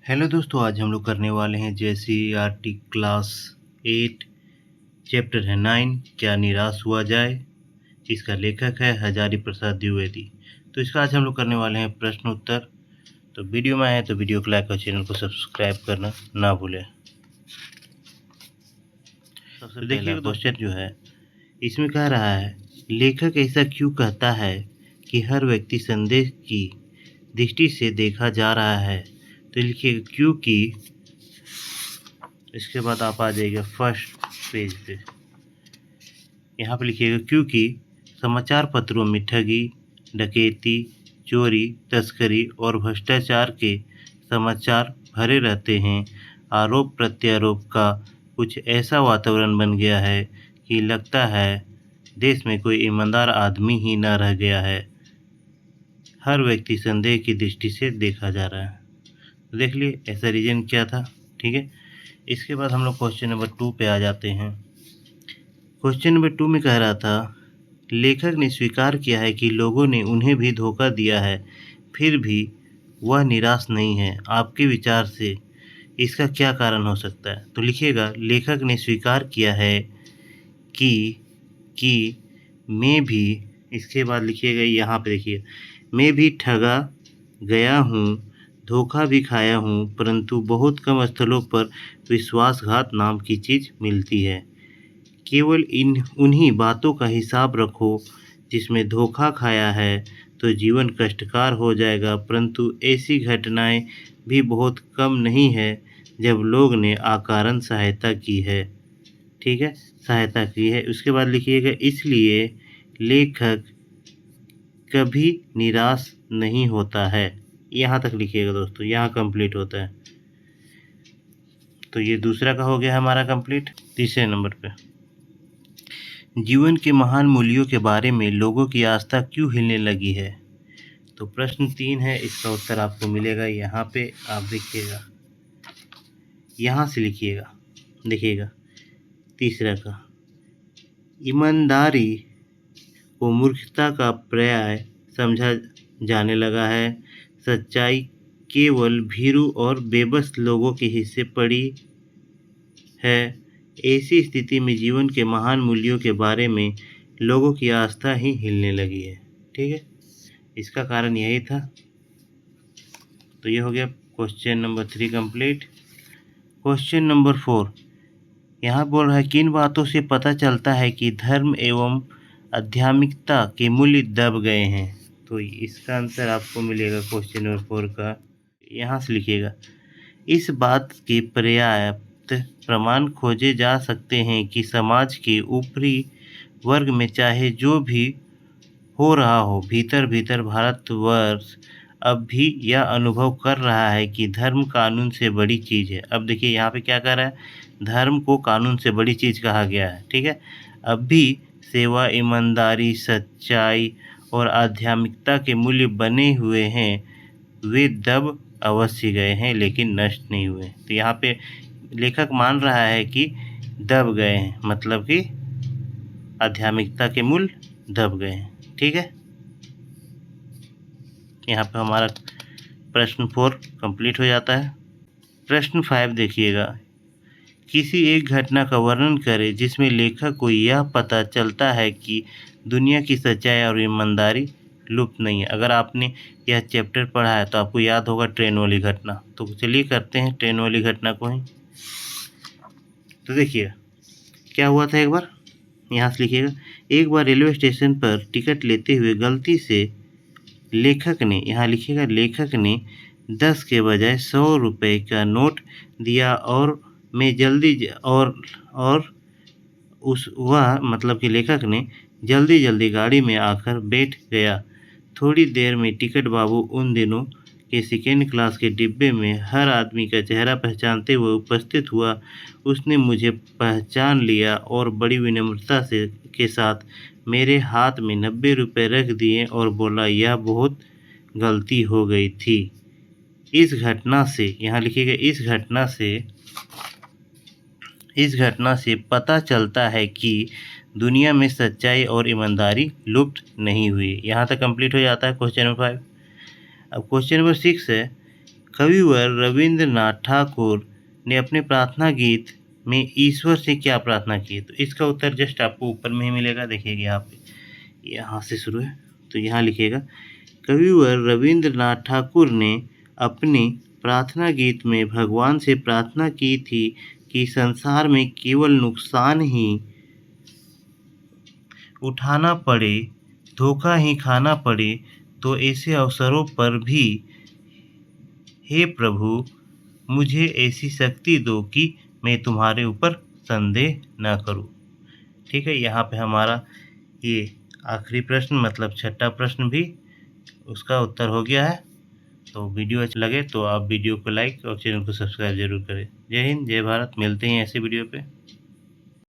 Hello दोस्तों, आज हम लोग करने वाले हैं जेसीईआरटी क्लास 8 चैप्टर है 9 क्या निराश हुआ जाए, जिसका लेखक है हजारी प्रसाद द्विवेदी। तो इसका आज हम लोग करने वाले हैं प्रश्न उत्तर। तो वीडियो में आए तो वीडियो को लाइक और चैनल को सब्सक्राइब करना ना भूलें। तो देखिए क्वेश्चन जो है इसमें कह रहा है, लेखक ऐसा क्यों कहता है कि हर व्यक्ति संदेह की दृष्टि से देखा जा रहा है। तो लिखिए क्योंकि, इसके बाद आप आ जाइएगा फर्स्ट पेज पे। यहाँ पे लिखिएगा क्योंकि समाचार पत्रों में ठगी, डकैती, चोरी, तस्करी और भ्रष्टाचार के समाचार भरे रहते हैं। आरोप प्रत्यारोप का कुछ ऐसा वातावरण बन गया है कि लगता है देश में कोई ईमानदार आदमी ही न रह गया है। हर व्यक्ति संदेह की दृष्टि से देखा जा रहा है। देख लिए ऐसा रीजन क्या था। ठीक है, इसके बाद हम लोग क्वेश्चन नंबर 2 पे आ जाते हैं। क्वेश्चन नंबर 2 में कह रहा था, लेखक ने स्वीकार किया है कि लोगों ने उन्हें भी धोखा दिया है, फिर भी वह निराश नहीं है। आपके विचार से इसका क्या कारण हो सकता है। तो लिखिएगा लेखक ने स्वीकार किया है कि मैं भी, इसके बाद लिखिएगा यहाँ पे देखिए, मैं भी ठगा गया हूँ, धोखा भी खाया हूँ, परंतु बहुत कम स्थलों पर विश्वासघात नाम की चीज़ मिलती है। केवल उन्हीं बातों का हिसाब रखो जिसमें धोखा खाया है, तो जीवन कष्टकार हो जाएगा। परंतु ऐसी घटनाएं भी बहुत कम नहीं है जब लोग ने अकारण सहायता की है। ठीक है, सहायता की है। उसके बाद लिखिएगा इसलिए लेखक कभी निराश नहीं होता है। यहाँ तक लिखिएगा दोस्तों, यहाँ कंप्लीट होता है। तो ये दूसरा का हो गया हमारा कंप्लीट। तीसरे नंबर पे, जीवन के महान मूल्यों के बारे में लोगों की आस्था क्यों हिलने लगी है। तो प्रश्न 3 है, इसका उत्तर आपको मिलेगा यहाँ पे। आप देखिएगा, यहाँ से लिखिएगा, देखिएगा तीसरा का, ईमानदारी को मूर्खता का पर्याय समझा जाने लगा है। सच्चाई केवल भीरू और बेबस लोगों के हिस्से पड़ी है। ऐसी स्थिति में जीवन के महान मूल्यों के बारे में लोगों की आस्था ही हिलने लगी है। ठीक है, इसका कारण यही था। तो ये हो गया question number 3 complete. Question number 4 यहाँ बोल रहा है, किन बातों से पता चलता है कि धर्म एवं आध्यात्मिकता के मूल्य दब गए हैं। तो इसका आंसर आपको मिलेगा क्वेश्चन नंबर 4 का। यहाँ से लिखिएगा, इस बात के पर्याप्त प्रमाण खोजे जा सकते हैं कि समाज के ऊपरी वर्ग में चाहे जो भी हो रहा हो, भीतर भीतर भारतवर्ष अब भी यह अनुभव कर रहा है कि धर्म कानून से बड़ी चीज़ है। अब देखिए यहाँ पे क्या कह रहा है, धर्म को कानून से बड़ी चीज़ कहा गया है। ठीक है, अब भी सेवा, ईमानदारी, सच्चाई और आध्यात्मिकता के मूल्य बने हुए हैं। वे दब अवश्य गए हैं लेकिन नष्ट नहीं हुए। तो यहाँ पे लेखक मान रहा है कि दब गए हैं, मतलब कि आध्यात्मिकता के मूल्य दब गए हैं। ठीक है, यहाँ पे हमारा प्रश्न 4 कंप्लीट हो जाता है। प्रश्न 5 देखिएगा, किसी एक घटना का वर्णन करें जिसमें लेखक को यह पता चलता है कि दुनिया की सच्चाई और ईमानदारी लुप्त नहीं है। अगर आपने यह चैप्टर पढ़ा है तो आपको याद होगा ट्रेन वाली घटना। तो चलिए करते हैं ट्रेन वाली घटना को ही। तो देखिए क्या हुआ था एक बार, यहाँ से लिखिएगा, एक बार रेलवे स्टेशन पर टिकट लेते हुए गलती से लेखक ने, यहाँ लिखिएगा लेखक ने 10 के बजाय 100 रुपये का नोट दिया और मैं जल्दी और उस वह मतलब कि लेखक ने जल्दी जल्दी गाड़ी में आकर बैठ गया। थोड़ी देर में टिकट बाबू उन दिनों के सेकेंड क्लास के डिब्बे में हर आदमी का चेहरा पहचानते हुए उपस्थित हुआ। उसने मुझे पहचान लिया और बड़ी विनम्रता से के साथ मेरे हाथ में 90 रुपये रख दिए और बोला, यह बहुत गलती हो गई थी। इस घटना से, यहाँ लिखिएगा इस घटना से पता चलता है कि दुनिया में सच्चाई और ईमानदारी लुप्त नहीं हुई। यहाँ तक कंप्लीट हो जाता है क्वेश्चन नंबर 5। अब क्वेश्चन नंबर 6 है, कविवर रविंद्रनाथ ठाकुर ने अपने प्रार्थना गीत में ईश्वर से क्या प्रार्थना की? तो इसका उत्तर जस्ट आपको ऊपर में ही मिलेगा। देखिएगा यहाँ पे, यहाँ से शुरू है तो यहाँ लिखिएगा, कविवर रविंद्रनाथ ठाकुर ने अपने प्रार्थना गीत में भगवान से प्रार्थना की थी कि संसार में केवल नुकसान ही उठाना पड़े, धोखा ही खाना पड़े, तो ऐसे अवसरों पर भी हे प्रभु मुझे ऐसी शक्ति दो कि मैं तुम्हारे ऊपर संदेह न करूं। ठीक है, यहाँ पे हमारा ये आखिरी प्रश्न मतलब छठा प्रश्न भी उसका उत्तर हो गया है। तो वीडियो अच्छा लगे तो आप वीडियो को लाइक और चैनल को सब्सक्राइब जरूर करें। जय हिंद, जय भारत। मिलते हैं ऐसे वीडियो पे।